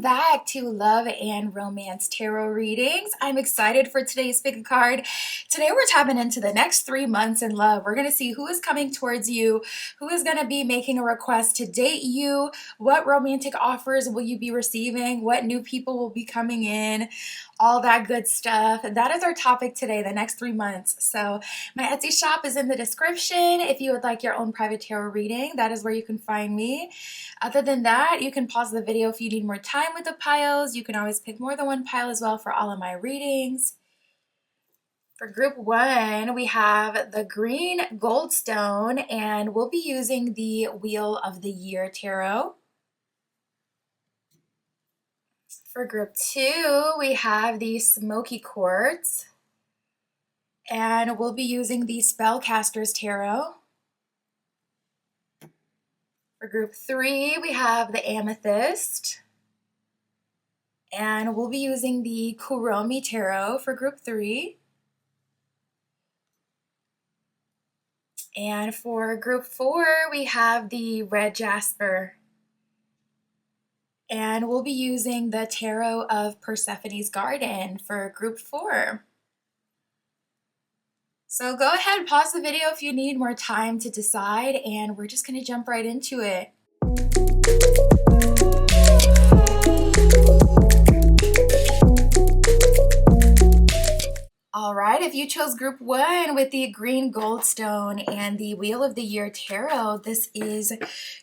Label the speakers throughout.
Speaker 1: welcome back to Love and Romance Tarot Readings. I'm excited for today's pick a card. Today we're tapping into the next 3 months in love. We're going to see who is coming towards you, who is going to be making a request to date you, what romantic offers will you be receiving, what new people will be coming in, all that good stuff. That is our topic today, the next 3 months. So my Etsy shop is in the description. If you would like your own private tarot reading, that is where you can find me. Other than that, you can pause the video if you need more time with the piles. You can always pick more than one pile as well for all of my readings. For group 1, we have the green goldstone, and we'll be using the Wheel of the Year tarot. For group 2, we have the smoky quartz, and we'll be using the Spellcaster's tarot. For group 3, we have the amethyst, and we'll be using the Kuromi tarot for group 3. And for group 4, we have the red jasper, and we'll be using the tarot of Persephone's garden for group 4. So go ahead, pause the video if you need more time to decide, and we're just going to jump right into it. All right, if you chose group 1 with the green goldstone and the Wheel of the Year tarot, this is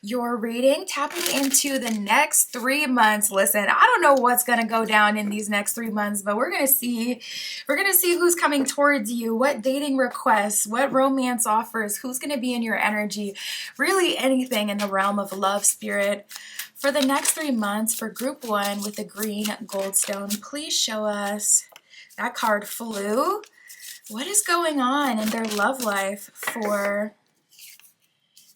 Speaker 1: your reading tapping into the next 3 months. Listen, I don't know what's going to go down in these next 3 months, but we're going to see who's coming towards you, what dating requests, what romance offers, who's going to be in your energy, really anything in the realm of love, spirit. For the next 3 months for group 1 with the green goldstone, please show us. That card flew. What is going on in their love life for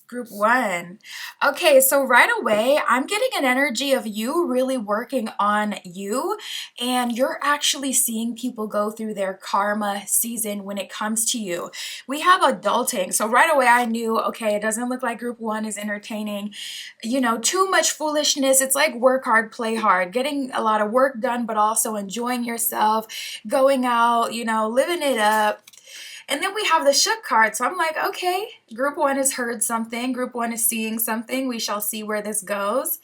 Speaker 1: group 1? Okay, so right away, I'm getting an energy of you really working on you, and you're actually seeing people go through their karma season when it comes to you. We have adulting, so right away I knew, okay, it doesn't look like group 1 is entertaining, too much foolishness. It's like work hard, play hard, getting a lot of work done, but also enjoying yourself, going out, living it up. And then we have the Shook card. So I'm like, okay, group 1 has heard something. Group 1 is seeing something. We shall see where this goes.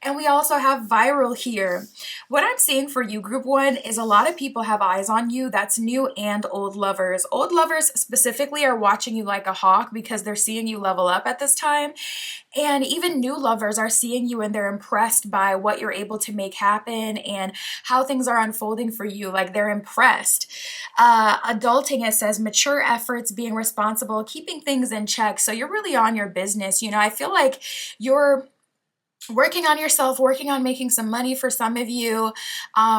Speaker 1: And we also have viral here. What I'm seeing for you, group 1, is a lot of people have eyes on you. That's new and old lovers. Old lovers specifically are watching you like a hawk because they're seeing you level up at this time. And even new lovers are seeing you and they're impressed by what you're able to make happen and how things are unfolding for you. Like they're impressed. Adulting, it says mature efforts, being responsible, keeping things in check. So you're really on your business. I feel like you're working on yourself, working on making some money for some of you,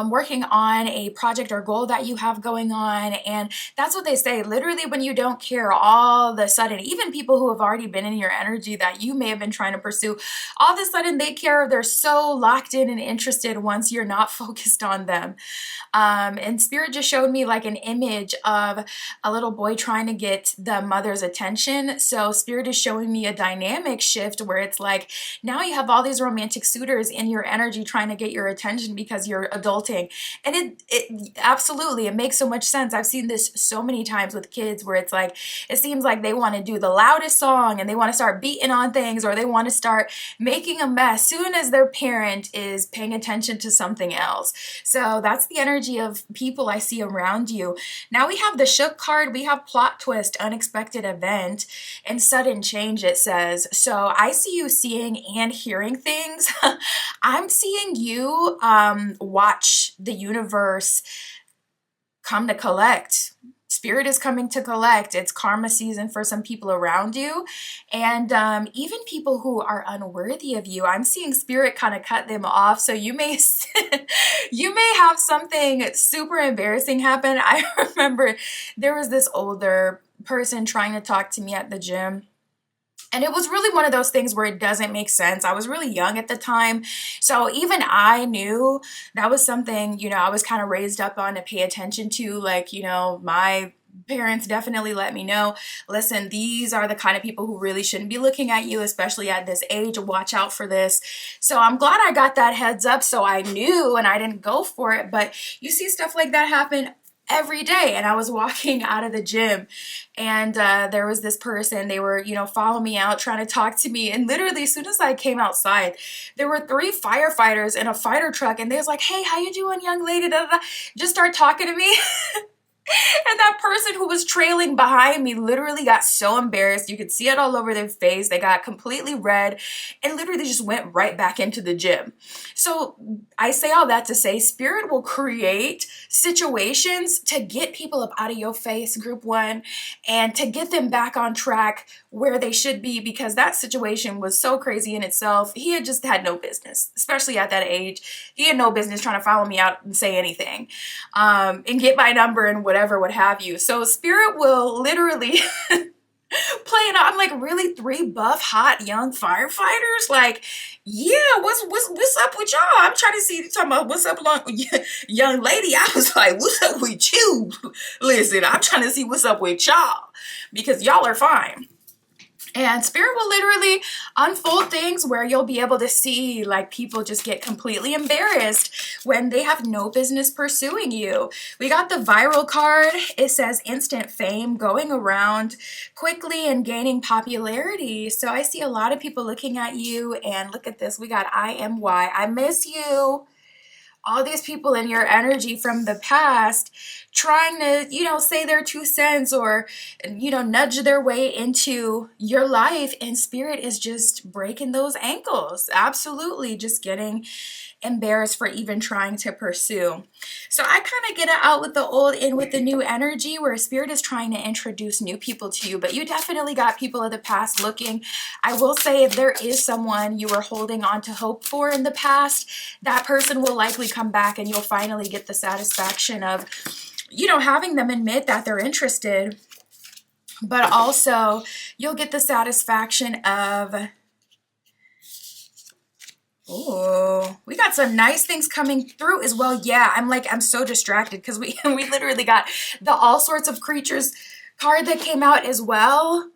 Speaker 1: working on a project or goal that you have going on. And that's what they say. Literally, when you don't care, all of a sudden, even people who have already been in your energy that you may have been trying to pursue, all of a sudden they care. They're so locked in and interested once you're not focused on them. And Spirit just showed me like an image of a little boy trying to get the mother's attention. So Spirit is showing me a dynamic shift where it's like, now you have all these romantic suitors in your energy trying to get your attention because you're adulting. And it absolutely, it makes so much sense. I've seen this so many times with kids where it's like, it seems like they want to do the loudest song and they want to start beating on things, or they want to start making a mess soon as their parent is paying attention to something else. So that's the energy of people I see around you. Now we have the Shook card. We have plot twist, unexpected event, and sudden change, it says. So I see you seeing and hearing things. I'm seeing you watch the universe come to collect. Spirit is coming to collect. It's karma season for some people around you, and even people who are unworthy of you. I'm seeing Spirit kind of cut them off. So you may you may have something super embarrassing happen. I remember there was this older person trying to talk to me at the gym. And it was really one of those things where it doesn't make sense. I was really young at the time. So even I knew that was something, I was kind of raised up on to pay attention to, like, my parents definitely let me know, listen, these are the kind of people who really shouldn't be looking at you, especially at this age. Watch out for this. So I'm glad I got that heads up so I knew and I didn't go for it. But you see stuff like that happen every day. And I was walking out of the gym and there was this person, they were, following me out, trying to talk to me. And literally as soon as I came outside, there were 3 firefighters in a fighter truck and they was like, hey, how you doing, young lady? Da, da, da. Just start talking to me. And that person who was trailing behind me literally got so embarrassed. You could see it all over their face. They got completely red and literally just went right back into the gym. So I say all that to say Spirit will create situations to get people up out of your face, group one, and to get them back on track where they should be, because that situation was so crazy in itself. He had just had no business, especially at that age. He had no business trying to follow me out and say anything and get my number and whatever, what have you. So Spirit will literally play it out. I'm like, really, 3 buff, hot, young firefighters? Like, yeah, what's up with y'all? I'm trying to see, talking about what's up, young lady. I was like, what's up with you? Listen, I'm trying to see what's up with y'all because y'all are fine. And Spirit will literally unfold things where you'll be able to see like people just get completely embarrassed when they have no business pursuing you. We got the viral card. It says instant fame, going around quickly and gaining popularity. So I see a lot of people looking at you, and look at this. We got I miss you. All these people in your energy from the past trying to, say their 2 cents or, nudge their way into your life. And Spirit is just breaking those ankles. Absolutely. Just getting embarrassed for even trying to pursue. So I kind of get it out with the old, in with the new energy, where Spirit is trying to introduce new people to you, but you definitely got people of the past looking. I will say, if there is someone you were holding on to hope for in the past, that person will likely come back and you'll finally get the satisfaction of, having them admit that they're interested, but also you'll get the satisfaction of, oh, we got some nice things coming through as well. Yeah, I'm so distracted because we literally got the all sorts of creatures card that came out as well.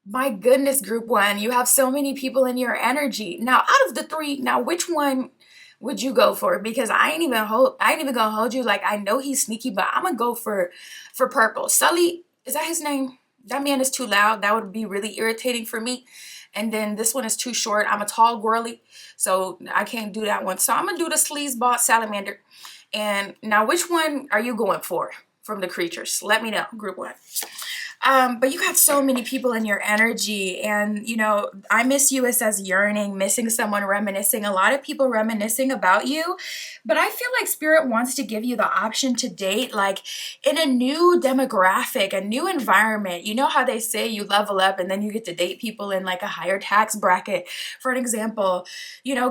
Speaker 1: My goodness, group one, you have so many people in your energy. Now, out of the 3, now which one would you go for? Because I ain't even gonna hold you. Like, I know he's sneaky, but I'm gonna go for purple. Sully, is that his name? That man is too loud. That would be really irritating for me. And then this one is too short. I'm a tall girly, so I can't do that one. So I'm gonna do the sleazeball salamander. And now, which one are you going for from the creatures? Let me know, group one. But you got so many people in your energy, and I miss you. It says yearning, missing someone, reminiscing. A lot of people reminiscing about you, but I feel like Spirit wants to give you the option to date like in a new demographic, a new environment. You know how they say you level up and then you get to date people in like a higher tax bracket, for an example,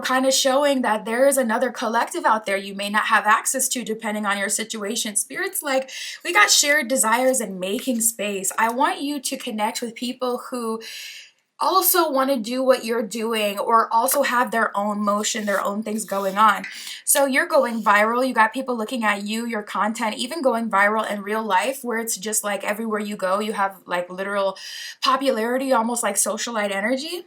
Speaker 1: kind of showing that there is another collective out there you may not have access to depending on your situation. Spirit's like, we got shared desires and making space. I want you to connect with people who also want to do what you're doing, or also have their own motion, their own things going on. So you're going viral. You got people looking at you, your content, even going viral in real life, where it's just like everywhere you go, you have like literal popularity, almost like socialite energy.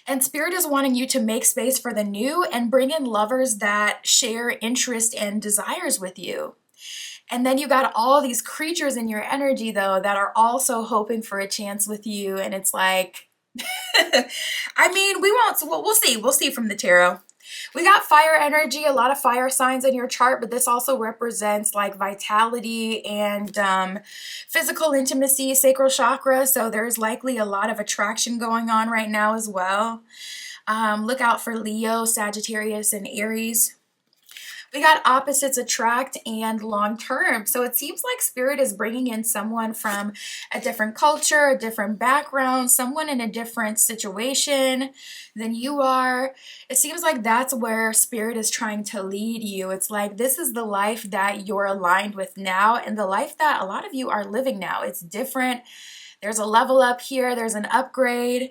Speaker 1: And Spirit is wanting you to make space for the new and bring in lovers that share interest and desires with you. And then you got all these creatures in your energy, though, that are also hoping for a chance with you. And it's like, we won't, we'll see. We'll see from the tarot. We got fire energy, a lot of fire signs in your chart, but this also represents like vitality and physical intimacy, sacral chakra. So there's likely a lot of attraction going on right now as well. Look out for Leo, Sagittarius, and Aries. We got opposites attract and long term. So it seems like Spirit is bringing in someone from a different culture, a different background, someone in a different situation than you are. It seems like that's where Spirit is trying to lead you. It's like, this is the life that you're aligned with now, and the life that a lot of you are living now. It's different There's a level up here, there's an upgrade,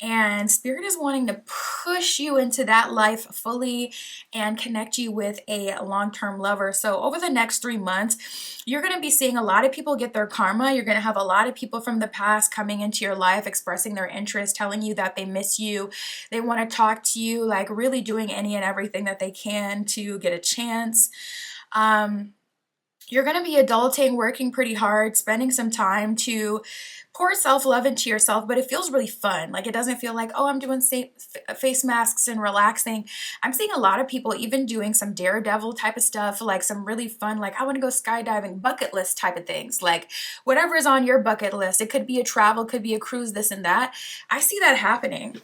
Speaker 1: and Spirit is wanting to push you into that life fully and connect you with a long-term lover. So over the next 3 months, you're going to be seeing a lot of people get their karma. You're going to have a lot of people from the past coming into your life, expressing their interest, telling you that they miss you, they want to talk to you, like really doing any and everything that they can to get a chance. You're going to be adulting, working pretty hard, spending some time to pour self-love into yourself, but it feels really fun. Like, it doesn't feel like, oh, I'm doing face masks and relaxing. I'm seeing a lot of people even doing some daredevil type of stuff, like some really fun, like, I want to go skydiving, bucket list type of things, like whatever is on your bucket list. It could be a travel, could be a cruise, this and that. I see that happening.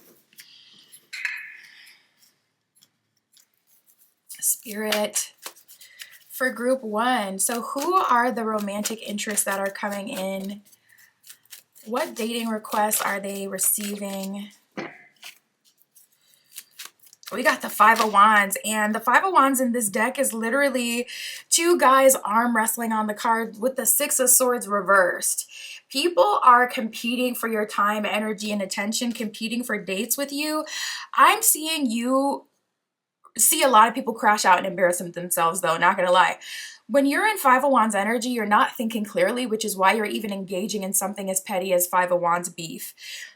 Speaker 1: Spirit, for group 1, so who are the romantic interests that are coming in? What dating requests are they receiving? We got the 5 of Wands, and the 5 of Wands in this deck is literally 2 guys arm wrestling on the card with the 6 of Swords reversed. People are competing for your time, energy, and attention, competing for dates with you. I'm seeing you see a lot of people crash out and embarrass themselves, though, not gonna lie. When you're in 5 of Wands energy, you're not thinking clearly, which is why you're even engaging in something as petty as 5 of Wands beef.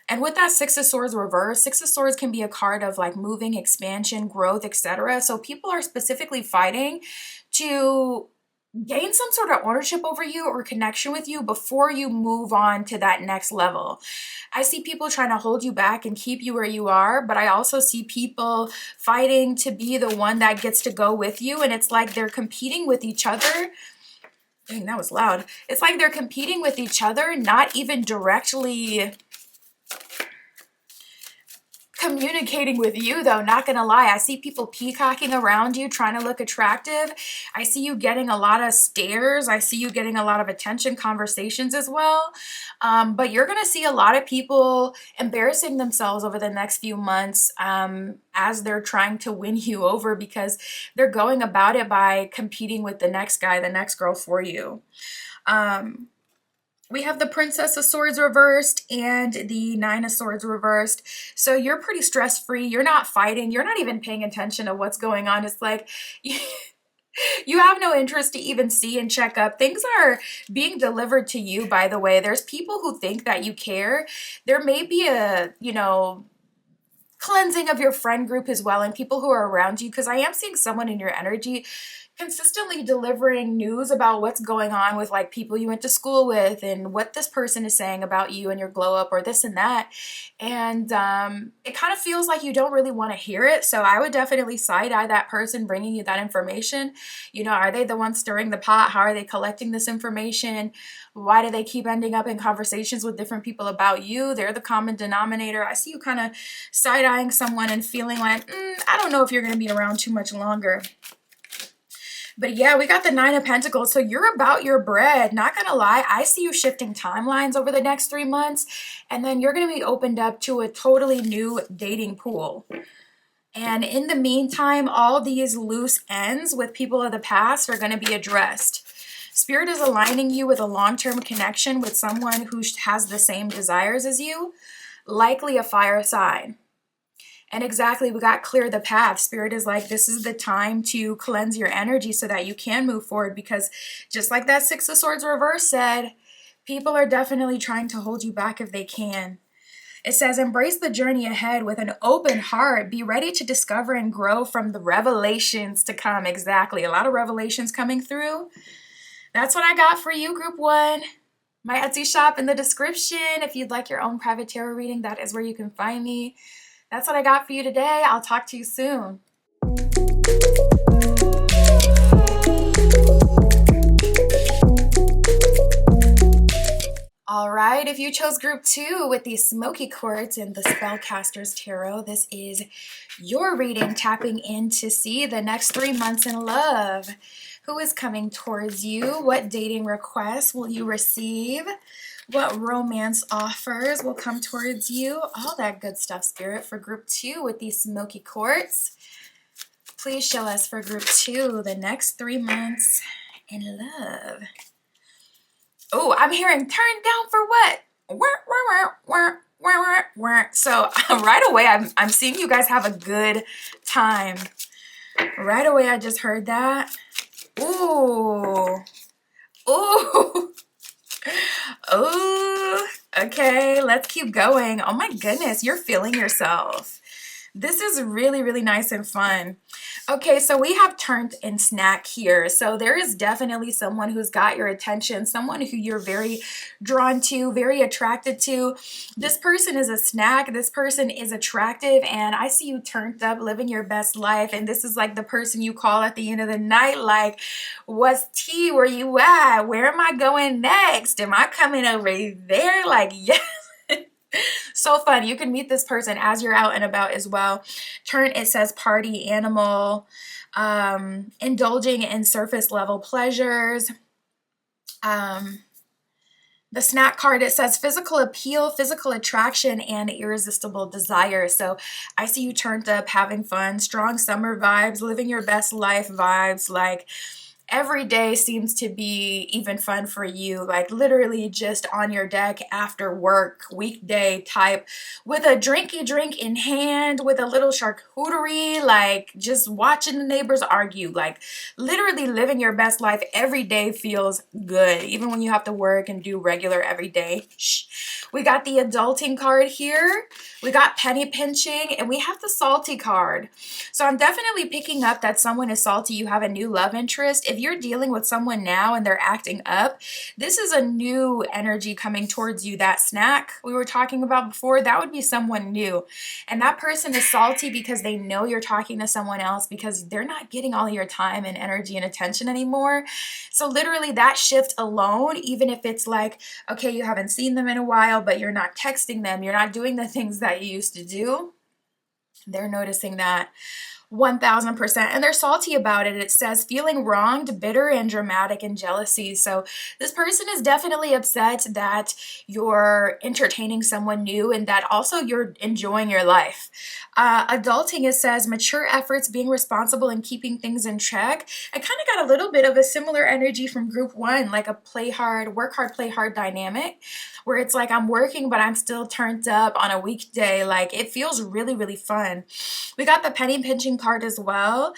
Speaker 1: And with that 6 of Swords reverse, 6 of Swords can be a card of like moving, expansion, growth, etc. So people are specifically fighting to gain some sort of ownership over you or connection with you before you move on to that next level. I see people trying to hold you back and keep you where you are, but I also see people fighting to be the one that gets to go with you, and it's like they're competing with each other. Dang, that was loud. It's like they're competing with each other, not even directly communicating with you, though, not gonna lie. I see people peacocking around you, trying to look attractive. I see you getting a lot of stares. I see you getting a lot of attention, conversations as well. But you're gonna see a lot of people embarrassing themselves over the next few months as they're trying to win you over, because they're going about it by competing with the next guy, the next girl for you. We have the Princess of Swords reversed and the 9 of Swords reversed. So you're pretty stress-free. You're not fighting. You're not even paying attention to what's going on. It's like you have no interest to even see and check up. Things are being delivered to you, by the way. There's people who think that you care. There may be a, cleansing of your friend group as well, and people who are around you, because I am seeing someone in your energy consistently delivering news about what's going on with like people you went to school with and what this person is saying about you and your glow up or this and that. And it kind of feels like you don't really want to hear it. So I would definitely side-eye that person bringing you that information. Are they the ones stirring the pot? How are they collecting this information? Why do they keep ending up in conversations with different people about you? They're the common denominator. I see you kind of side-eyeing someone and feeling like, I don't know if you're going to be around too much longer. But yeah, we got the 9 of Pentacles. So you're about your bread. Not going to lie. I see you shifting timelines over the next 3 months. And then you're going to be opened up to a totally new dating pool. And in the meantime, all these loose ends with people of the past are going to be addressed. Spirit is aligning you with a long-term connection with someone who has the same desires as you, likely a fire sign. And exactly, we got clear the path. Spirit is like, this is the time to cleanse your energy so that you can move forward, because just like that 6 of Swords reverse said, people are definitely trying to hold you back if they can. It says, embrace the journey ahead with an open heart. Be ready to discover and grow from the revelations to come. Exactly. A lot of revelations coming through. That's what I got for you, Group 1. My Etsy shop in the description. If you'd like your own private tarot reading, that is where you can find me. That's what I got for you today. I'll talk to you soon. All right, if you chose group 2 with the Smoky Quartz and the Spellcaster's Tarot, this is your reading, tapping in to see the next 3 months in love. Who is coming towards you? What dating requests will you receive? What romance offers will come towards you? All that good stuff, Spirit, for group 2 with these Smoky Quartz. Please show us for group 2 the next 3 months in love. Oh, I'm hearing turn down for what? So right away, I'm seeing you guys have a good time. Right away, I just heard that. Ooh. Ooh. Ooh. Okay, let's keep going. Oh my goodness, you're feeling yourself. This is really, really nice and fun. Okay, so we have turned and snack here. So there is definitely someone who's got your attention, someone who you're very drawn to, very attracted to. This person is a snack. This person is attractive, and I see you turned up, living your best life. And this is like the person you call at the end of the night, like, what's tea? Where you at? Where am I going next? Am I coming over there? Like, yes. So fun. You can meet this person as you're out and about as well. Turn, it says party animal, indulging in surface level pleasures. The snack card, it says physical appeal, physical attraction, and irresistible desire. So I see you turned up, having fun, strong summer vibes, living your best life vibes, like every day seems to be even fun for you, like literally just on your deck after work, weekday type, with a drinky drink in hand, with a little charcuterie, like just watching the neighbors argue, like literally living your best life. Every day feels good, even when you have to work and do regular everyday. We got the adulting card here, we got penny pinching, and we have the salty card. So I'm definitely picking up that someone is salty. You have a new love interest. If you're dealing with someone now and they're acting up, this is a new energy coming towards you. That snack we were talking about before, that would be someone new. And that person is salty because they know you're talking to someone else, because they're not getting all your time and energy and attention anymore. So literally that shift alone, even if it's like, okay, you haven't seen them in a while, but you're not texting them, you're not doing the things that you used to do, they're noticing that 1000%, and they're salty about it. It says feeling wronged, bitter, and dramatic, and jealousy. So this person is definitely upset that you're entertaining someone new and that also you're enjoying your life. Adulting, it says mature efforts, being responsible, and keeping things in check. I kind of got a little bit of a similar energy from group one, like a play hard, work hard, play hard dynamic, where it's like I'm working, but I'm still turned up on a weekday. Like it feels really, really fun. We got the penny pinching card as well.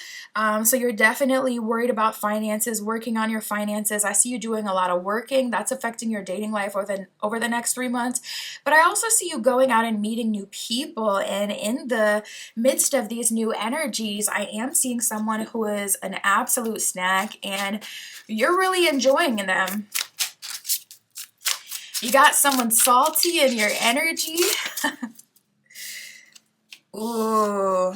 Speaker 1: So you're definitely worried about finances, working on your finances. I see you doing a lot of working. That's affecting your dating life over the next 3 months. But I also see you going out and meeting new people. And in the midst of these new energies, I am seeing someone who is an absolute snack and you're really enjoying them. You got someone salty in your energy. Ooh.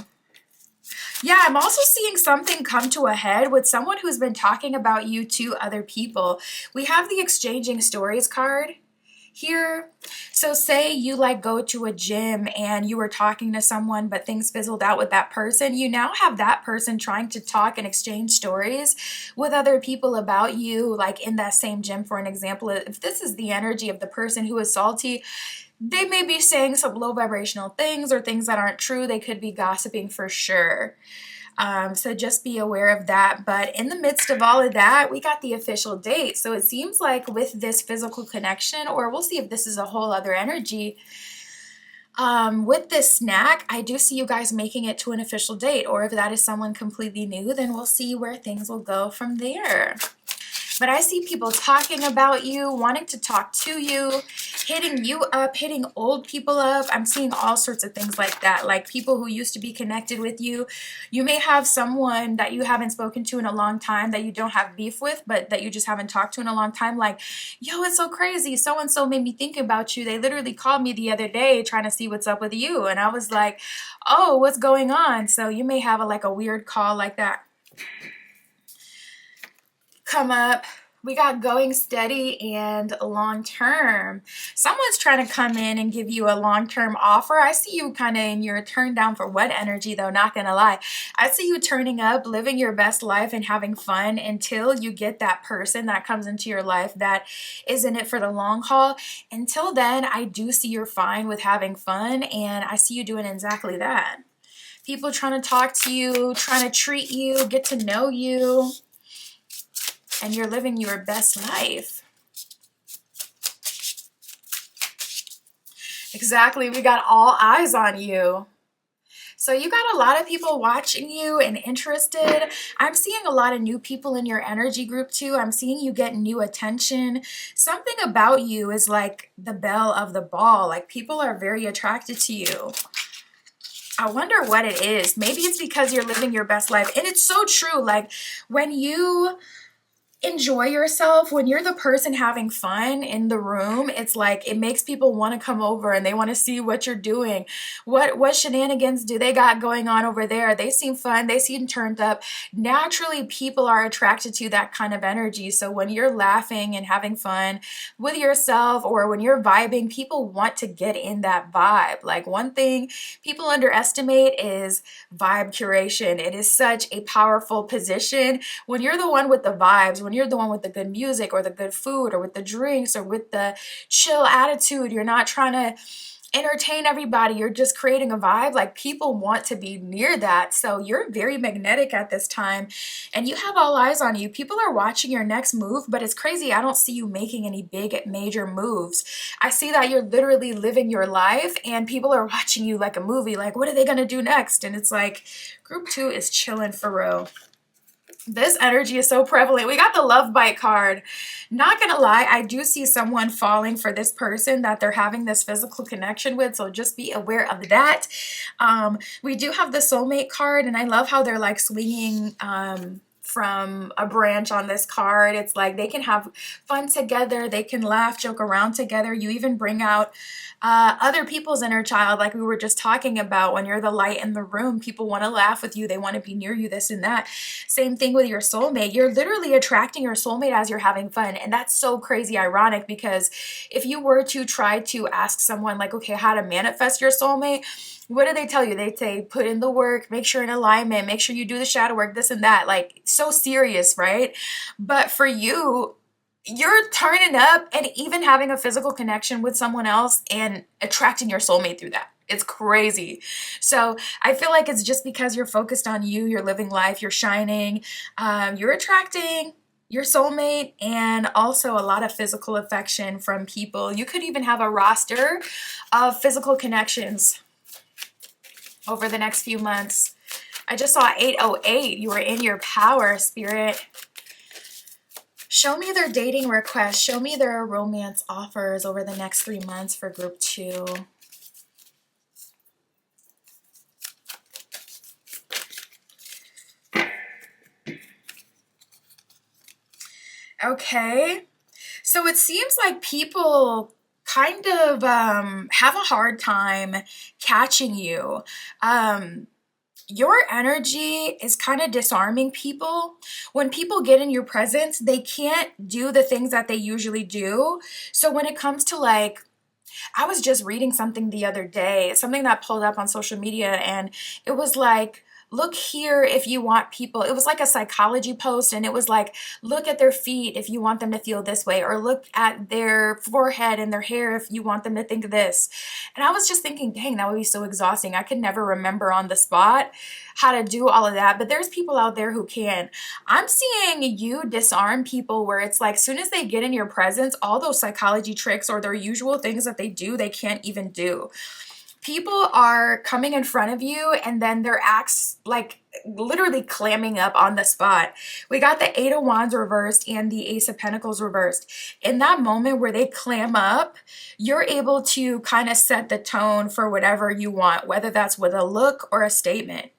Speaker 1: Yeah, I'm also seeing something come to a head with someone who's been talking about you to other people. We have the exchanging stories card here. So say you like go to a gym and you were talking to someone, but things fizzled out with that person. You now have that person trying to talk and exchange stories with other people about you, like in that same gym, for an example. If this is the energy of the person who is salty, they may be saying some low vibrational things or things that aren't true. They could be gossiping for sure. So just be aware of that. But in the midst of all of that, we got the official date. So it seems like with this physical connection, or we'll see if this is a whole other energy, with this snack, I do see you guys making it to an official date. Or if that is someone completely new, then we'll see where things will go from there. But I see people talking about you, wanting to talk to you, hitting you up, hitting old people up. I'm seeing all sorts of things like that, like people who used to be connected with you. You may have someone that you haven't spoken to in a long time that you don't have beef with, but that you just haven't talked to in a long time. Like, yo, it's so crazy. So-and-so made me think about you. They literally called me the other day trying to see what's up with you. And I was like, oh, what's going on? So you may have like a weird call like that come up. We got going steady and long term. Someone's trying to come in and give you a long term offer. I see you kind of in your turn down for what energy, though, not gonna lie. I see you turning up, living your best life and having fun until you get that person that comes into your life that is in it for the long haul. Until then, I do see you're fine with having fun, and I see you doing exactly that. People trying to talk to you, trying to treat you, get to know you, and you're living your best life. Exactly. We got all eyes on you. So you got a lot of people watching you and interested. I'm seeing a lot of new people in your energy group too. I'm seeing you get new attention. Something about you is like the belle of the ball. Like people are very attracted to you. I wonder what it is. Maybe it's because you're living your best life. And it's so true. Like when you enjoy yourself, when you're the person having fun in the room, it's like it makes people want to come over and they want to see what you're doing. What shenanigans do they got going on over there? They seem fun, they seem turned up. Naturally people are attracted to that kind of energy. So when you're laughing and having fun with yourself, or when you're vibing, people want to get in that vibe. Like one thing people underestimate is vibe curation. It is such a powerful position when you're the one with the vibes, when you're the one with the good music or the good food or with the drinks or with the chill attitude. You're not trying to entertain everybody, you're just creating a vibe. Like people want to be near that. So you're very magnetic at this time and you have all eyes on you. People are watching your next move, but it's crazy. I don't see you making any big major moves. I see that you're literally living your life and people are watching you like a movie. Like, what are they going to do next? And it's like group 2 is chilling for real. This energy is so prevalent. We got the love bite card. Not gonna lie, I do see someone falling for this person that they're having this physical connection with, so just be aware of that. We do have the soulmate card, and I love how they're like swinging from a branch on this card. It's like they can have fun together, they can laugh, joke around together. You even bring out other people's inner child, like we were just talking about. When you're the light in the room, people want to laugh with you, they want to be near you, this and that. Same thing with your soulmate. You're literally attracting your soulmate as you're having fun, and that's so crazy ironic, because if you were to try to ask someone like, okay, how to manifest your soulmate, what do they tell you? They say put in the work, make sure in alignment, make sure you do the shadow work, this and that. Like so serious, right? But for you, you're turning up and even having a physical connection with someone else and attracting your soulmate through that. It's crazy. So I feel like it's just because you're focused on you, you're living life, you're shining, you're attracting your soulmate, and also a lot of physical affection from people. You could even have a roster of physical connections over the next few months. I just saw 808. You were in your power, Spirit. Show me their dating requests. Show me their romance offers over the next 3 months for group 2. Okay. So it seems like people kind of have a hard time catching you. Your energy is kind of disarming people. When people get in your presence, they can't do the things that they usually do. So when it comes to like, I was just reading something the other day, something that pulled up on social media, and it was like, look here if you want people. It was like a psychology post, and it was like, look at their feet if you want them to feel this way, or look at their forehead and their hair if you want them to think this. And I was just thinking, dang, that would be so exhausting. I could never remember on the spot how to do all of that, but there's people out there who can. I'm seeing you disarm people where it's like, soon as they get in your presence, all those psychology tricks or their usual things that they do, they can't even do. People are coming in front of you and then their acts like literally clamming up on the spot. We got the 8 of Wands reversed and the Ace of Pentacles reversed. In that moment where they clam up, you're able to kind of set the tone for whatever you want, whether that's with a look or a statement.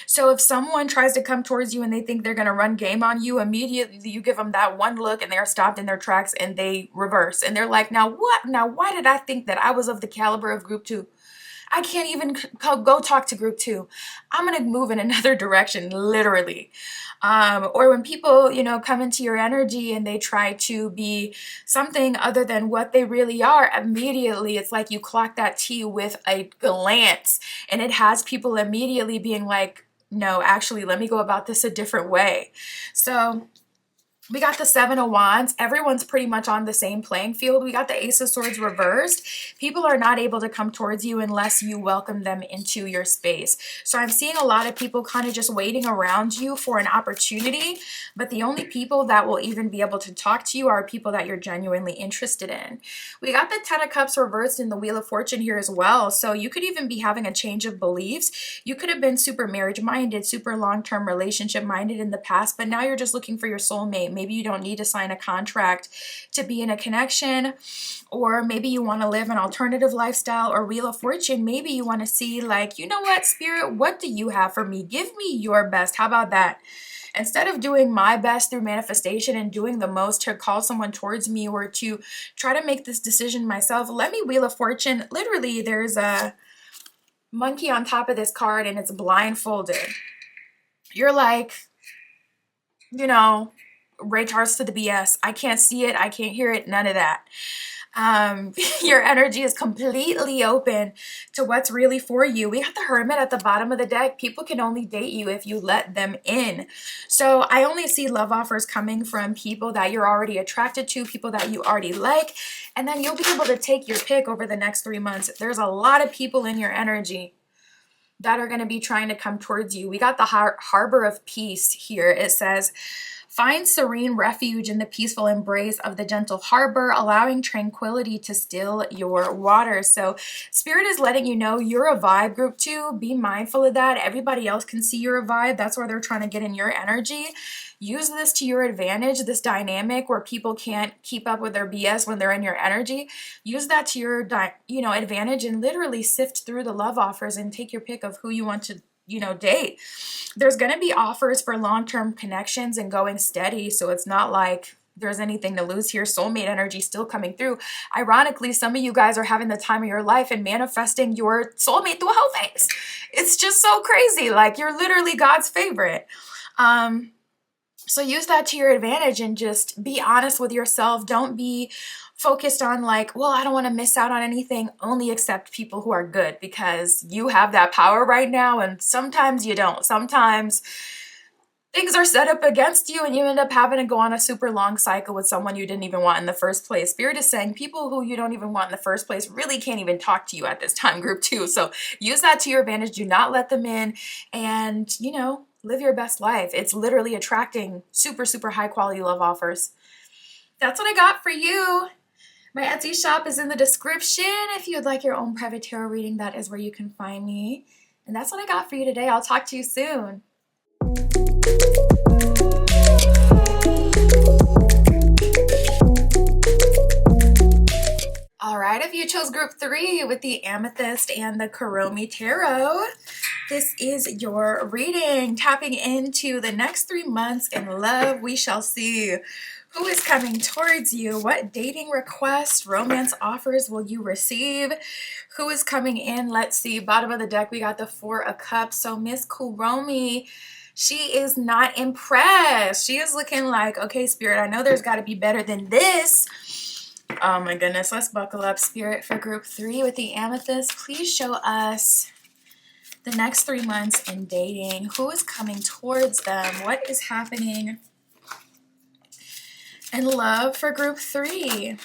Speaker 1: So if someone tries to come towards you and they think they're going to run game on you, immediately you give them that one look and they're stopped in their tracks and they reverse. And they're like, now what? Now why did I think that I was of the caliber of group 2? I can't even go talk to group 2. I'm going to move in another direction, literally. Or when people, come into your energy and they try to be something other than what they really are, immediately it's like you clock that T with a glance, and it has people immediately being like, no, actually, let me go about this a different way. So We got the Seven of Wands. Everyone's pretty much on the same playing field. We got the Ace of Swords reversed. People are not able to come towards you unless you welcome them into your space. So I'm seeing a lot of people kind of just waiting around you for an opportunity, but the only people that will even be able to talk to you are people that you're genuinely interested in. We got the Ten of Cups reversed in the Wheel of Fortune here as well. So you could even be having a change of beliefs. You could have been super marriage minded, super long-term relationship minded in the past, but now you're just looking for your soulmate. Maybe you don't need to sign a contract to be in a connection, or maybe you want to live an alternative lifestyle or Wheel of Fortune. Maybe you want to see like, you know what, Spirit, what do you have for me? Give me your best. How about that? Instead of doing my best through manifestation and doing the most to call someone towards me or to try to make this decision myself, let me Wheel of Fortune. Literally, there's a monkey on top of this card and it's blindfolded. You're like, you know, retards to the BS. I can't see it. I can't hear it. None of that. Your energy is completely open to what's really for you. We got the Hermit at the bottom of the deck. People can only date you if you let them in. So I only see love offers coming from people that you're already attracted to, people that you already like, and then you'll be able to take your pick over the next 3 months. There's a lot of people in your energy that are going to be trying to come towards you. We got the Harbor of Peace here. It says, find serene refuge in the peaceful embrace of the gentle harbor, allowing tranquility to still your waters. So Spirit is letting you know you're a vibe, group 2. Be mindful of that. Everybody else can see you're a vibe. That's where they're trying to get in your energy. Use this to your advantage, this dynamic where people can't keep up with their BS when they're in your energy. Use that to your advantage and literally sift through the love offers and take your pick of who you want to date. There's going to be offers for long-term connections and going steady, so it's not like there's anything to lose here. Soulmate energy still coming through. Ironically, some of you guys are having the time of your life and manifesting your soulmate through a whole face. It's just so crazy. Like, you're literally God's favorite. So use that to your advantage and just be honest with yourself. Don't be focused on like, well, I don't want to miss out on anything. Only accept people who are good, because you have that power right now, and sometimes you don't. Sometimes things are set up against you and you end up having to go on a super long cycle with someone you didn't even want in the first place. Spirit is saying people who you don't even want in the first place really can't even talk to you at this time, group 2. So use that to your advantage. Do not let them in, and live your best life. It's literally attracting super, super high quality love offers. That's what I got for you. My Etsy shop is in the description. If you would like your own private tarot reading, that is where you can find me. And that's what I got for you today. I'll talk to you soon. All right, if you chose group 3 with the Amethyst and the Kuromi Tarot, this is your reading. Tapping into the next 3 months in love, we shall see. Who is coming towards you? What dating requests, romance offers will you receive? Who is coming in? Let's see. Bottom of the deck, we got the Four of Cups. So Miss Kuromi, she is not impressed. She is looking like, okay, Spirit, I know there's got to be better than this. Oh my goodness. Let's buckle up, Spirit, for group 3 with the Amethyst. Please show us the next 3 months in dating. Who is coming towards them? What is happening in love for group 3?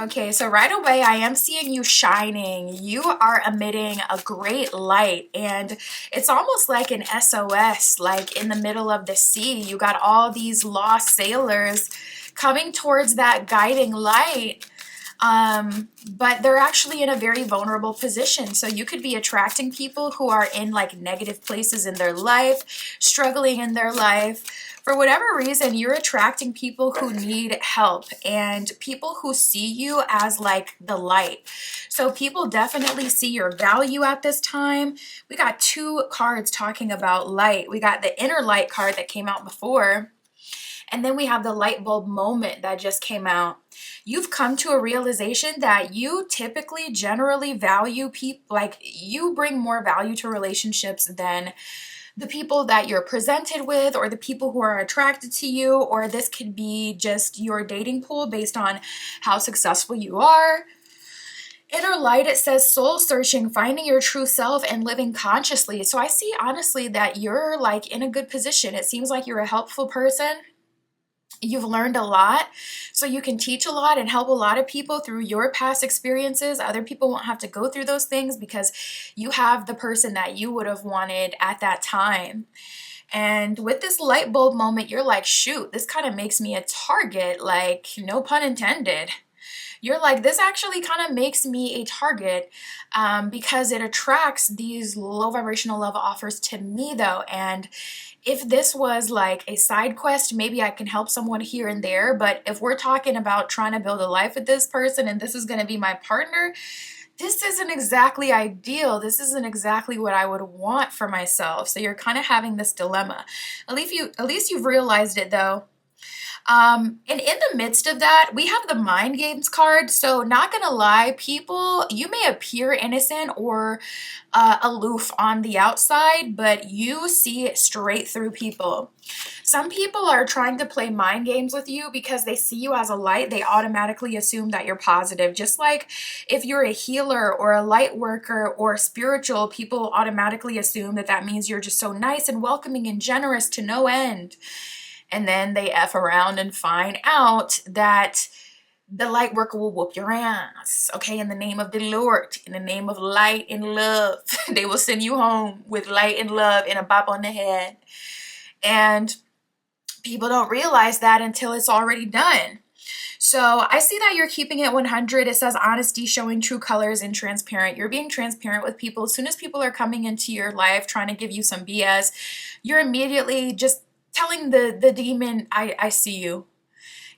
Speaker 1: Okay, so right away I am seeing you shining. You are emitting a great light, and it's almost like an SOS, like in the middle of the sea. You got all these lost sailors coming towards that guiding light. But they're actually in a very vulnerable position. So you could be attracting people who are in like negative places in their life, struggling in their life. For whatever reason, you're attracting people who need help and people who see you as like the light. So people definitely see your value at this time. We got 2 cards talking about light. We got the inner light card that came out before. And then we have the light bulb moment that just came out. You've come to a realization that you typically generally value people, like you bring more value to relationships than the people that you're presented with or the people who are attracted to you, or this could be just your dating pool based on how successful you are. Inner light, it says soul searching, finding your true self and living consciously. So I see honestly that you're like in a good position. It seems like you're a helpful person. You've learned a lot, so you can teach a lot and help a lot of people through your past experiences. Other people won't have to go through those things because you have the person that you would have wanted at that time. And with this light bulb moment, you're like, shoot, this kind of makes me a target, like, no pun intended. You're like, this actually kind of makes me a target because it attracts these low vibrational love offers to me, though. And if this was like a side quest, maybe I can help someone here and there. But if we're talking about trying to build a life with this person and this is going to be my partner, this isn't exactly ideal. This isn't exactly what I would want for myself. So you're kind of having this dilemma. At least you've realized it, though. And in the midst of that, we have the mind games card. So not gonna lie, people, you may appear innocent or aloof on the outside, but you see it straight through people. Some people are trying to play mind games with you because they see you as a light. They automatically assume that you're positive. Just like if you're a healer or a light worker or spiritual, people automatically assume that that means you're just so nice and welcoming and generous to no end. And then they F around and find out that the light worker will whoop your ass, okay, in the name of the Lord, in the name of light and love. They will send you home with light and love and a bop on the head. And people don't realize that until it's already done. So I see that you're keeping it 100. It says honesty, showing true colors, and transparent. You're being transparent with people. As soon as people are coming into your life trying to give you some BS, you're immediately just telling the demon, I see you.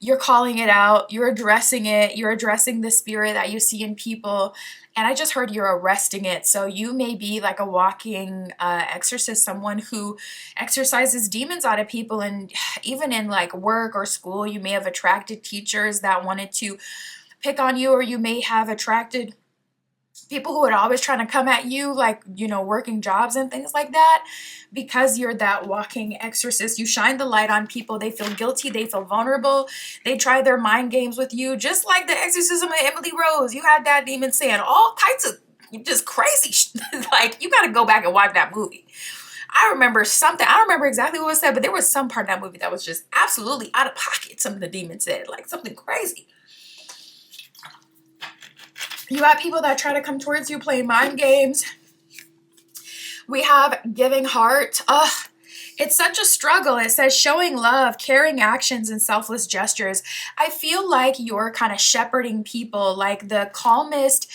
Speaker 1: You're calling it out. You're addressing it. You're addressing the spirit that you see in people. And I just heard you're arresting it. So you may be like a walking exorcist, someone who exorcises demons out of people. And even in like work or school, you may have attracted teachers that wanted to pick on you, or you may have attracted people who would always trying to come at you, like, working jobs and things like that. Because you're that walking exorcist, you shine the light on people. They feel guilty. They feel vulnerable. They try their mind games with you. Just like the exorcism of Emily Rose. You had that demon saying all kinds of just crazy like, you got to go back and watch that movie. I remember something. I don't remember exactly what was said, but there was some part of that movie that was just absolutely out of pocket. Something the demon said, like something crazy. You have people that try to come towards you playing mind games. We have giving heart. It's such a struggle. It says showing love, caring actions, and selfless gestures. I feel like you're kind of shepherding people, like the calmest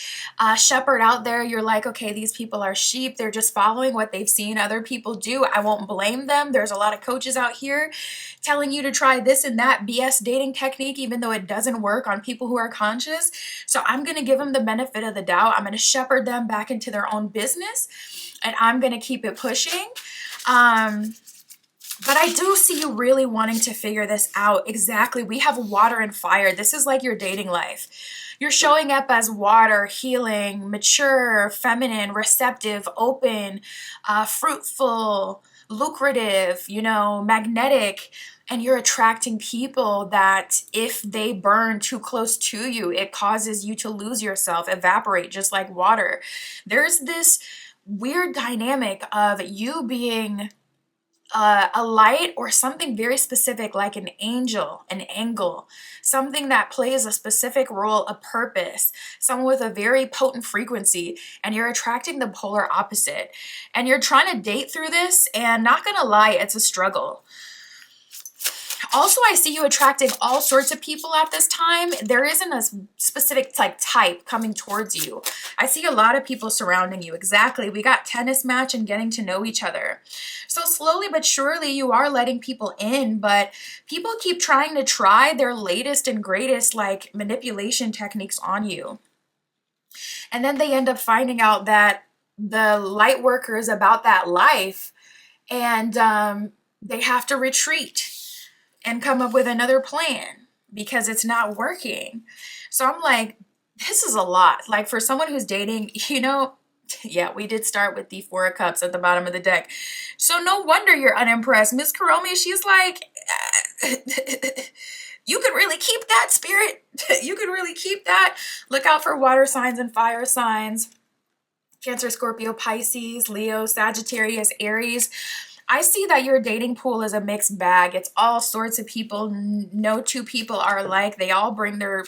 Speaker 1: shepherd out there. You're like, okay, these people are sheep. They're just following what they've seen other people do. I won't blame them. There's a lot of coaches out here telling you to try this and that BS dating technique, even though it doesn't work on people who are conscious. So I'm going to give them the benefit of the doubt. I'm going to shepherd them back into their own business, and I'm going to keep it pushing. But I do see you really wanting to figure this out. Exactly. We have water and fire. This is like your dating life. You're showing up as water, healing, mature, feminine, receptive, open, fruitful, lucrative, magnetic. And you're attracting people that if they burn too close to you, it causes you to lose yourself, evaporate, just like water. There's this weird dynamic of you being a light or something very specific, like an angel, an angle, something that plays a specific role, a purpose, someone with a very potent frequency, and you're attracting the polar opposite. And you're trying to date through this, and not gonna lie, it's a struggle. Also, I see you attracting all sorts of people at this time. There isn't a specific type coming towards you. I see a lot of people surrounding you. Exactly. We got tennis match and getting to know each other. So slowly but surely you are letting people in, but people keep trying to try their latest and greatest manipulation techniques on you. And then they end up finding out that the light worker is about that life, and they have to retreat and come up with another plan because it's not working. So I'm like, this is a lot. Like for someone who's dating, yeah, we did start with the Four of Cups at the bottom of the deck. So no wonder you're unimpressed. Miss Karomi, she's like, you could really keep that, spirit. You could really keep that. Look out for water signs and fire signs. Cancer, Scorpio, Pisces, Leo, Sagittarius, Aries. I see that your dating pool is a mixed bag. It's all sorts of people. No two people are alike. They all bring their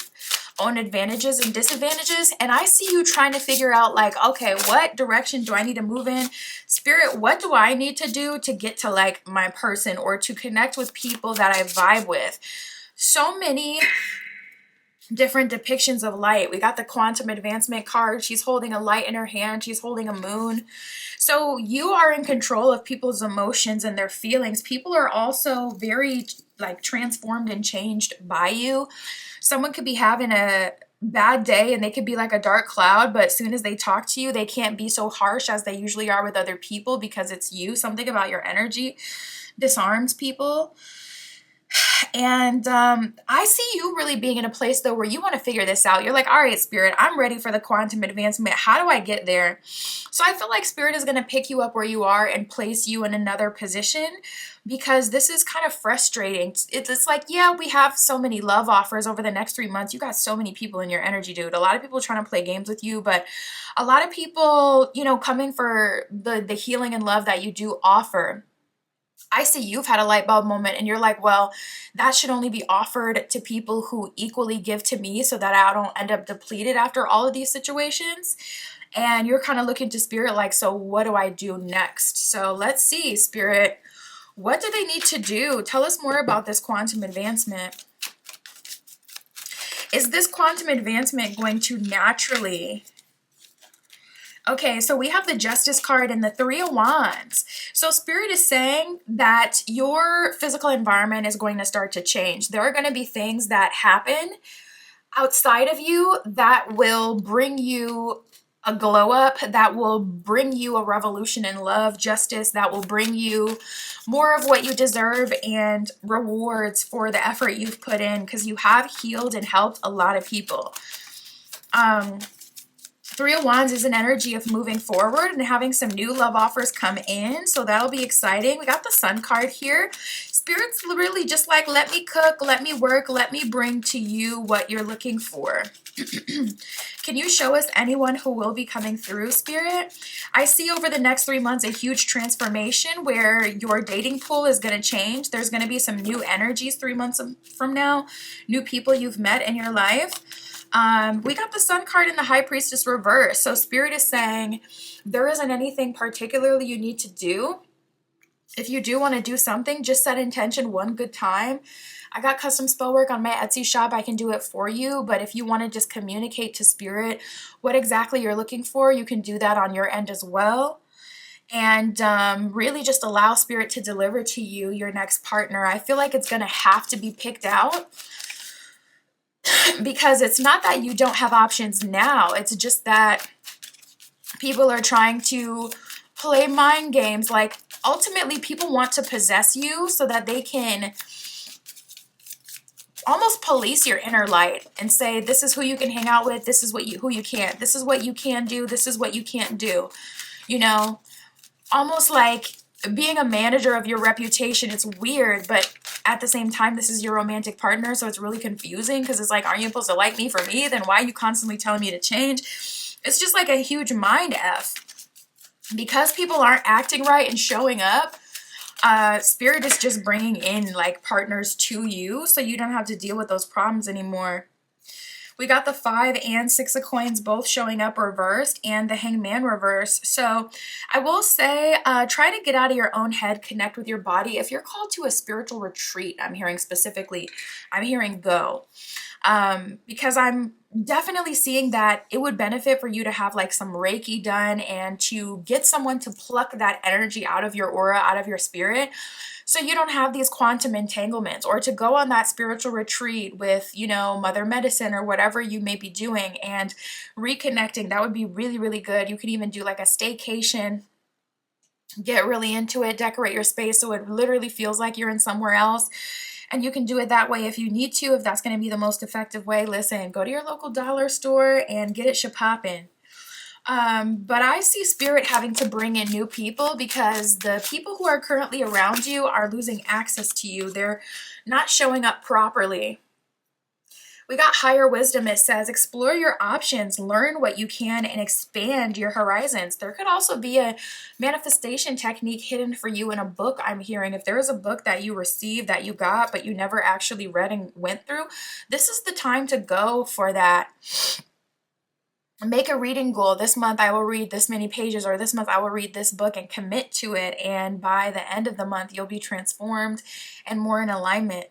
Speaker 1: own advantages and disadvantages. And I see you trying to figure out like, okay, what direction do I need to move in? Spirit, what do I need to do to get to like my person or to connect with people that I vibe with? So many different depictions of light. We got the quantum advancement card. She's holding a light in her hand. She's holding a moon. So you are in control of people's emotions and their feelings. People are also very like transformed and changed by you. Someone could be having a bad day and they could be like a dark cloud, but as soon as they talk to you, they can't be so harsh as they usually are with other people because it's you. Something about your energy disarms people. And I see you really being in a place though where you want to figure this out. You're like, all right, Spirit, I'm ready for the quantum advancement. How do I get there? So I feel like Spirit is going to pick you up where you are and place you in another position because this is kind of frustrating. It's like, yeah, we have so many love offers over the next 3 months. You got so many people in your energy, dude. A lot of people trying to play games with you, but a lot of people, you know, coming for the healing and love that you do offer. I see you've had a light bulb moment and you're like, well, that should only be offered to people who equally give to me so that I don't end up depleted after all of these situations. And you're kind of looking to Spirit like, so what do I do next? So let's see, Spirit, what do they need to do? Tell us more about this quantum advancement. Is this quantum advancement going to naturally... Okay, so we have the Justice card and the Three of Wands. So Spirit is saying that your physical environment is going to start to change. There are going to be things that happen outside of you that will bring you a glow up, that will bring you a revolution in love, justice, that will bring you more of what you deserve and rewards for the effort you've put in because you have healed and helped a lot of people. Three of Wands is an energy of moving forward and having some new love offers come in. So that'll be exciting. We got the Sun card here. Spirit's really just like, let me cook, let me work, let me bring to you what you're looking for. Can you show us anyone who will be coming through, Spirit? I see over the next 3 months a huge transformation where your dating pool is going to change. There's going to be some new energies 3 months from now, new people you've met in your life. We got the Sun card and the High Priestess reverse. So Spirit is saying there isn't anything particularly you need to do. If you do want to do something, just set intention one good time. I got custom spell work on my Etsy shop. I can do it for you. But if you want to just communicate to Spirit what exactly you're looking for, you can do that on your end as well. And really just allow Spirit to deliver to you your next partner. I feel like it's going to have to be picked out. Because it's not that you don't have options now. It's just that people are trying to play mind games. Like, ultimately, people want to possess you so that they can almost police your inner light and say, this is who you can hang out with. This is who you can't. This is what you can do. This is what you can't do. You know, almost like being a manager of your reputation. It's weird, but at the same time, this is your romantic partner, so it's really confusing because it's like, aren't you supposed to like me for me? Then why are you constantly telling me to change? It's just like a huge mind F. Because people aren't acting right and showing up, Spirit is just bringing in like partners to you so you don't have to deal with those problems anymore. We got the 5 and 6 of coins both showing up reversed and the Hangman reverse. So I will say, try to get out of your own head, connect with your body. If you're called to a spiritual retreat, I'm hearing specifically, I'm hearing go. Because I'm definitely seeing that it would benefit for you to have like some Reiki done and to get someone to pluck that energy out of your aura, out of your spirit, so you don't have these quantum entanglements, or to go on that spiritual retreat with, you know, Mother Medicine or whatever you may be doing and reconnecting. That would be really, really good. You could even do like a staycation, get really into it, decorate your space so it literally feels like you're in somewhere else. And you can do it that way if you need to, if that's going to be the most effective way. Listen, go to your local dollar store and get it shapoppin'. But I see Spirit having to bring in new people because the people who are currently around you are losing access to you. They're not showing up properly. We got higher wisdom. It says, explore your options, learn what you can, and expand your horizons. There could also be a manifestation technique hidden for you in a book, I'm hearing. If there is a book that you received, that you got, but you never actually read and went through, this is the time to go for that. Make a reading goal. This month I will read this many pages, or this month I will read this book, and commit to it. And by the end of the month, you'll be transformed and more in alignment.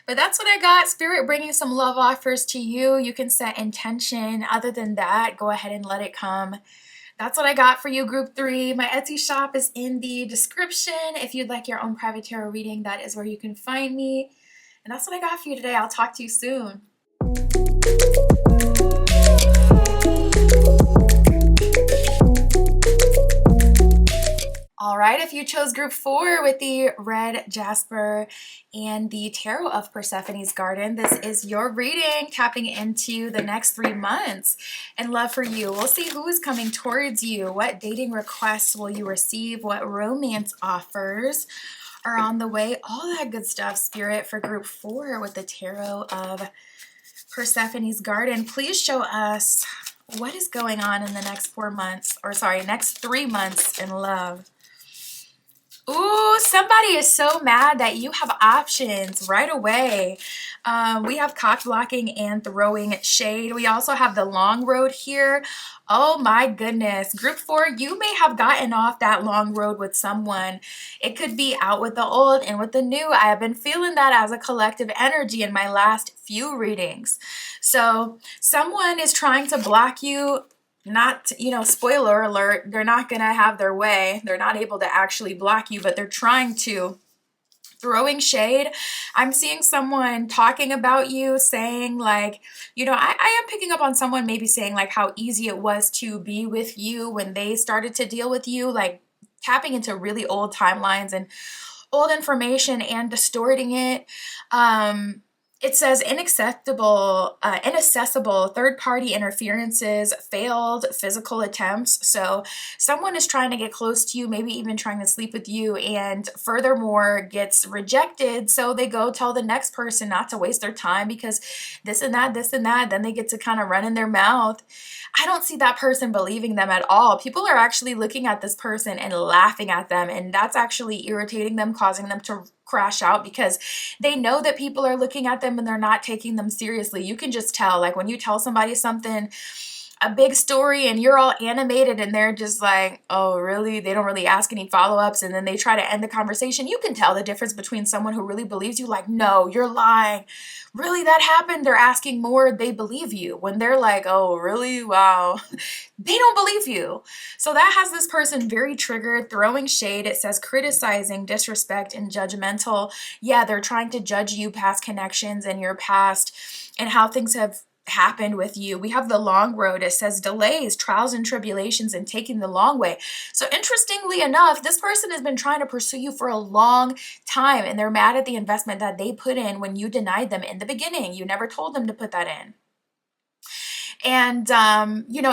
Speaker 1: But that's what I got. Spirit bringing some love offers to you. You can set intention. Other than that, go ahead and let it come. That's what I got for you, group 3. My Etsy shop is in the description. If you'd like your own private tarot reading, that is where you can find me. And that's what I got for you today. I'll talk to you soon. All right, if you chose group 4 with the red jasper and the tarot of Persephone's garden, this is your reading, tapping into the next 3 months and love for you. We'll see who is coming towards you. What dating requests will you receive? What romance offers are on the way? All that good stuff, Spirit, for group 4 with the tarot of Persephone's garden. Please show us what is going on in the next 4 months, or sorry, next 3 months in love. Ooh, somebody is so mad that you have options right away. We have cock blocking and throwing shade. We also have the long road here. Oh my goodness. Group 4, you may have gotten off that long road with someone. It could be out with the old and with the new. I have been feeling that as a collective energy in my last few readings. So someone is trying to block you. Not, spoiler alert, they're not going to have their way. They're not able to actually block you, but they're trying to. Throwing shade. I'm seeing someone talking about you, saying like, I am picking up on someone maybe saying like how easy it was to be with you when they started to deal with you, like tapping into really old timelines and old information and distorting it. It says inaccessible third-party interferences, failed physical attempts. So someone is trying to get close to you, maybe even trying to sleep with you, and furthermore gets rejected. So they go tell the next person not to waste their time because this and that. Then they get to kind of run in their mouth. I don't see that person believing them at all. People are actually looking at this person and laughing at them, and that's actually irritating them, causing them to crash out because they know that people are looking at them and they're not taking them seriously. You can just tell, like when you tell somebody something, a big story, and you're all animated and they're just like, oh, really? They don't really ask any follow-ups, and then they try to end the conversation. You can tell the difference between someone who really believes you, like, no, you're lying. Really, that happened? They're asking more. They believe you. When they're like, oh, really? Wow. They don't believe you. So that has this person very triggered, throwing shade. It says criticizing, disrespect, and judgmental. Yeah, they're trying to judge you, past connections and your past and how things have happened with you. We have the long road. It says delays, trials and tribulations, and taking the long way. So interestingly enough, this person has been trying to pursue you for a long time, and they're mad at the investment that they put in when you denied them in the beginning. You never told them to put that in. And,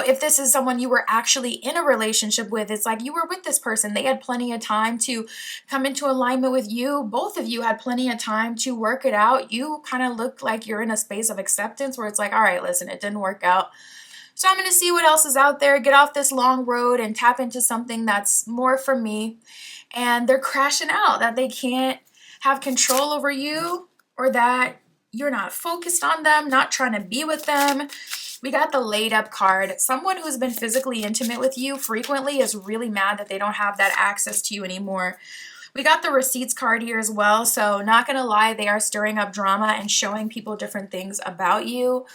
Speaker 1: if this is someone you were actually in a relationship with, it's like you were with this person. They had plenty of time to come into alignment with you. Both of you had plenty of time to work it out. You kind of look like you're in a space of acceptance where it's like, all right, listen, it didn't work out. So I'm going to see what else is out there, get off this long road and tap into something that's more for me. And they're crashing out that they can't have control over you, or that you're not focused on them, not trying to be with them. We got the laid up card. Someone who's been physically intimate with you frequently is really mad that they don't have that access to you anymore. We got the receipts card here as well. So not going to lie, they are stirring up drama and showing people different things about you.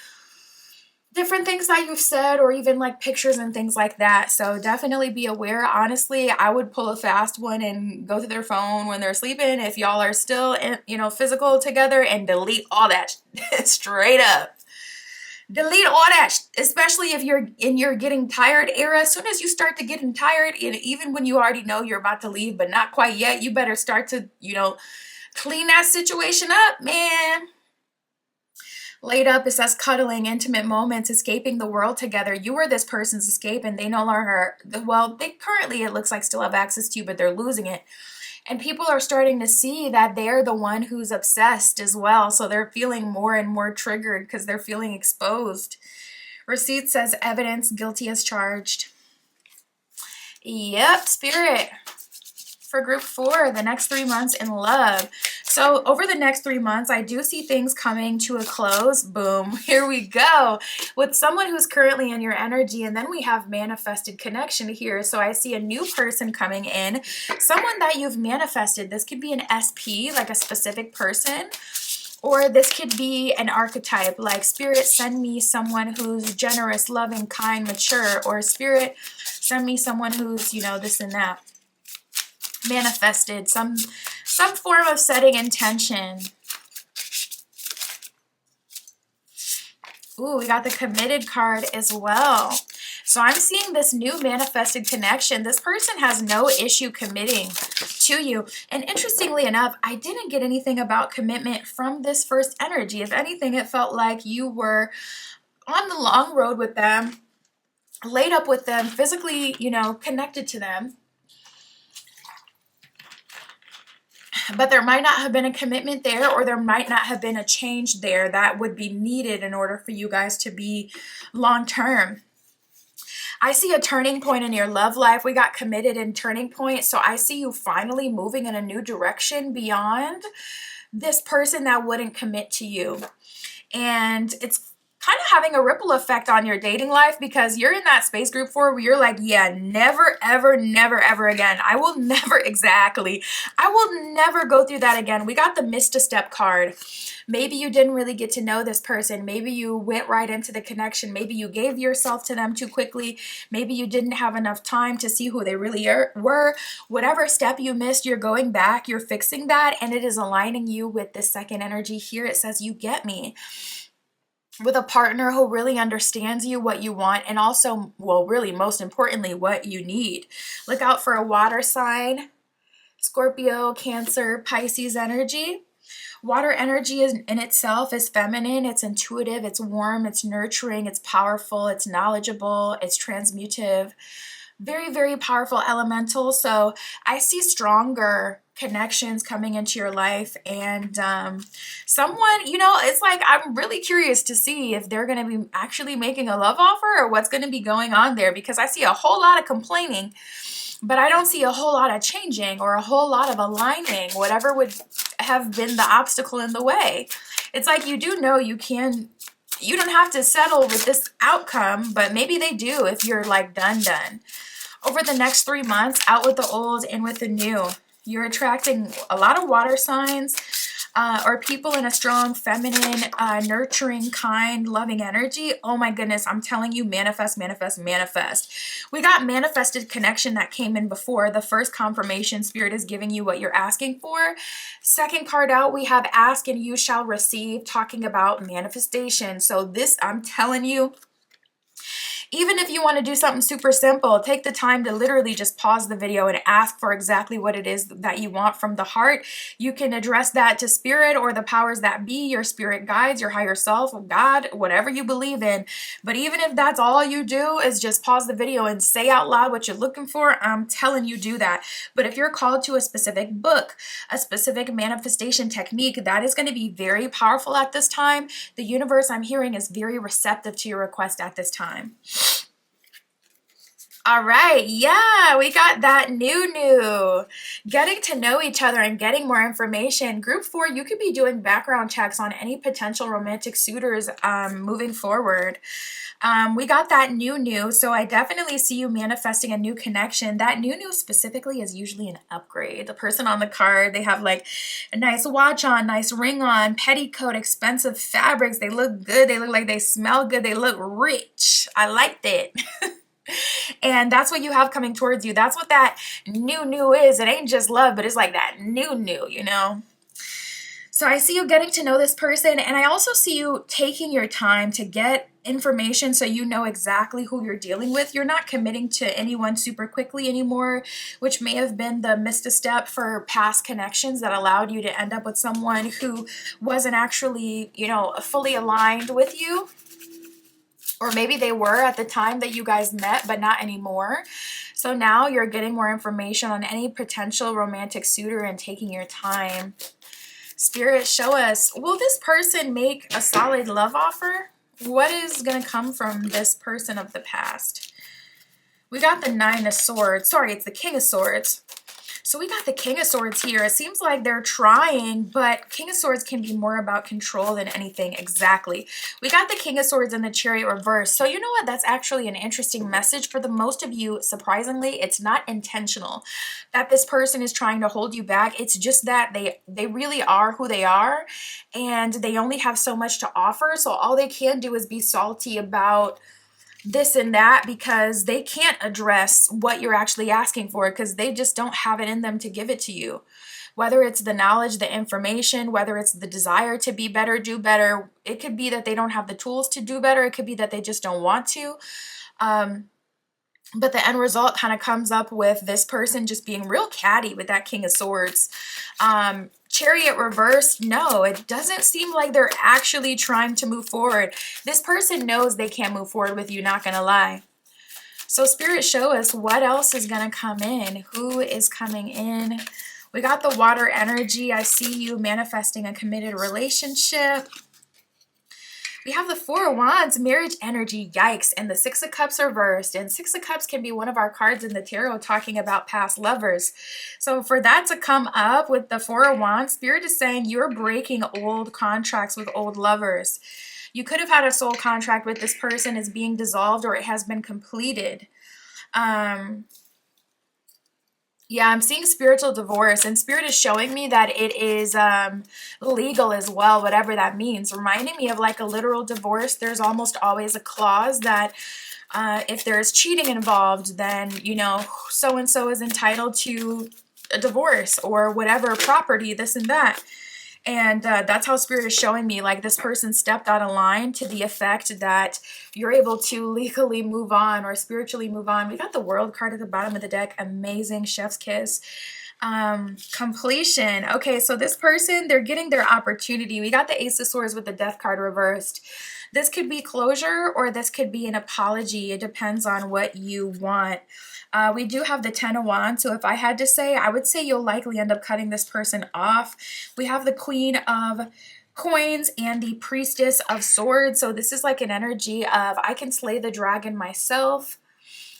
Speaker 1: Different things that you've said, or even like pictures and things like that. So definitely be aware. Honestly, I would pull a fast one and go to their phone when they're sleeping if y'all are still physical together, and delete all that straight up. Delete all that, especially if you're in your getting tired era. As soon as you start to getting tired, and even when you already know you're about to leave but not quite yet, you better start to clean that situation up, man. Laid up, it says cuddling, intimate moments, escaping the world together. You were this person's escape, and they no longer, they currently, it looks like, still have access to you, but they're losing it. And people are starting to see that they're the one who's obsessed as well. So they're feeling more and more triggered because they're feeling exposed. Receipt says evidence, guilty as charged. Yep, Spirit. For group 4, the next 3 months in love. So over the next 3 months, I do see things coming to a close. Boom, here we go. With someone who's currently in your energy, and then we have manifested connection here. So I see a new person coming in, someone that you've manifested. This could be an SP, like a specific person, or this could be an archetype, like Spirit, send me someone who's generous, loving, kind, mature, or Spirit, send me someone who's, you know, this and that. Manifested, some form of setting intention. Ooh, we got the committed card as well. So I'm seeing this new manifested connection. This person has no issue committing to you. And interestingly enough, I didn't get anything about commitment from this first energy. If anything, it felt like you were on the long road with them, laid up with them, physically, you know, connected to them. But there might not have been a commitment there, or there might not have been a change there that would be needed in order for you guys to be long-term. I see a turning point in your love life. We got committed in turning point. So I see you finally moving in a new direction beyond this person that wouldn't commit to you. And it's kind of having a ripple effect on your dating life, because you're in that space, group 4, where you're like, yeah, never, ever, never, ever again. I will never go through that again. We got the missed a step card. Maybe you didn't really get to know this person. Maybe you went right into the connection. Maybe you gave yourself to them too quickly. Maybe you didn't have enough time to see who they really were. Whatever step you missed, you're going back, you're fixing that, and it is aligning you with the second energy here. It says, you get me. With a partner who really understands you, what you want, and also, well, really most importantly, what you need. Look out for a water sign, Scorpio, Cancer, Pisces energy. Water energy in itself is feminine, it's intuitive, it's warm, it's nurturing, it's powerful, it's knowledgeable, it's transmutive. Very, very powerful elemental. So I see stronger connections coming into your life, and someone, you know, it's like, I'm really curious to see if they're going to be actually making a love offer or what's going to be going on there, because I see a whole lot of complaining, but I don't see a whole lot of changing or a whole lot of aligning, whatever would have been the obstacle in the way. It's like, you do know you don't have to settle with this outcome, but maybe they do if you're like done. Over the next 3 months, out with the old, in with the new. You're attracting a lot of water signs or people in a strong, feminine, nurturing, kind, loving energy. Oh my goodness, I'm telling you, manifest, manifest, manifest. We got manifested connection that came in before. The first confirmation, Spirit is giving you what you're asking for. Second card out, we have ask and you shall receive, talking about manifestation. So this, I'm telling you, even if you want to do something super simple, take the time to literally just pause the video and ask for exactly what it is that you want from the heart. You can address that to Spirit or the powers that be, your spirit guides, your higher self, God, whatever you believe in. But even if that's all you do is just pause the video and say out loud what you're looking for, I'm telling you, do that. But if you're called to a specific book, a specific manifestation technique, that is going to be very powerful at this time. The universe, I'm hearing, is very receptive to your request at this time. All right, yeah, we got that new. Getting to know each other and getting more information. Group 4, you could be doing background checks on any potential romantic suitors moving forward. We got that new, so I definitely see you manifesting a new connection. That new specifically is usually an upgrade. The person on the card, they have like a nice watch on, nice ring on, petticoat, expensive fabrics. They look good. They look like they smell good. They look rich. I liked it. And that's what you have coming towards you. That's what that new is. It ain't just love, but it's like that new, you know? So I see you getting to know this person, and I also see you taking your time to get information so you know exactly who you're dealing with. You're not committing to anyone super quickly anymore, which may have been the missed a step for past connections that allowed you to end up with someone who wasn't actually, you know, fully aligned with you. Or maybe they were at the time that you guys met, but not anymore. So now you're getting more information on any potential romantic suitor and taking your time. Spirit, show us, will this person make a solid love offer? What is going to come from this person of the past? We got the Nine of Swords. Sorry, it's the King of Swords. So we got the King of Swords here. It seems like they're trying, but King of Swords can be more about control than anything. Exactly. We got the King of Swords and the Chariot reverse. So you know what? That's actually an interesting message for the most of you. Surprisingly, it's not intentional that this person is trying to hold you back. It's just that they really are who they are, and they only have so much to offer. So all they can do is be salty about this and that because they can't address what you're actually asking for because they just don't have it in them to give it to you. Whether it's the knowledge, the information, whether it's the desire to be better, do better, it could be that they don't have the tools to do better. It could be that they just don't want to. But the end result kind of comes up with this person just being real catty with that King of Swords. Chariot reverse, no, it doesn't seem like they're actually trying to move forward. This person knows they can't move forward with you, not gonna lie. So Spirit, show us what else is gonna come in. Who is coming in? We got the water energy. I see you manifesting a committed relationship. We have the Four of Wands, marriage energy, yikes, and the Six of Cups reversed. And Six of Cups can be one of our cards in the tarot talking about past lovers. So for that to come up with the Four of Wands, Spirit is saying you're breaking old contracts with old lovers. You could have had a soul contract with this person, is being dissolved, or it has been completed. Yeah, I'm seeing spiritual divorce, and Spirit is showing me that it is legal as well, whatever that means. Reminding me of like a literal divorce, there's almost always a clause that if there's cheating involved, then, you know, so-and-so is entitled to a divorce or whatever property, this and that. And that's how Spirit is showing me, like this person stepped out of line to the effect that you're able to legally move on or spiritually move on. We got the World card at the bottom of the deck. Amazing. Chef's kiss. Completion. Okay, so this person, they're getting their opportunity. We got the Ace of Swords with the Death card reversed. This could be closure or this could be an apology. It depends on what you want. We do have the Ten of Wands, so if I had to say, I would say you'll likely end up cutting this person off. We have the Queen of Coins and the Priestess of Swords, so this is like an energy of I can slay the dragon myself.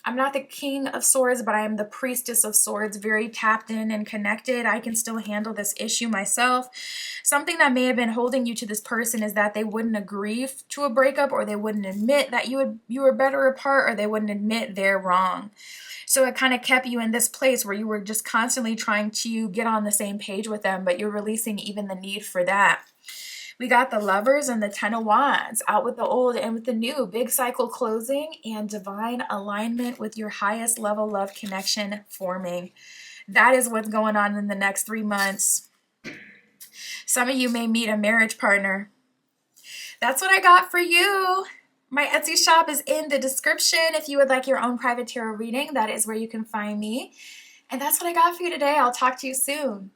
Speaker 1: I'm not the King of Swords, but I am the Priestess of Swords, very tapped in and connected. I can still handle this issue myself. Something that may have been holding you to this person is that they wouldn't agree to a breakup, or they wouldn't admit that you were better apart, or they wouldn't admit they're wrong. So it kind of kept you in this place where you were just constantly trying to get on the same page with them, but you're releasing even the need for that. We got the Lovers and the Ten of Wands, out with the old and with the new, big cycle closing and divine alignment with your highest level love connection forming. That is what's going on in the next 3 months. Some of you may meet a marriage partner. That's what I got for you. My Etsy shop is in the description. If you would like your own private tarot reading, that is where you can find me. And that's what I got for you today. I'll talk to you soon.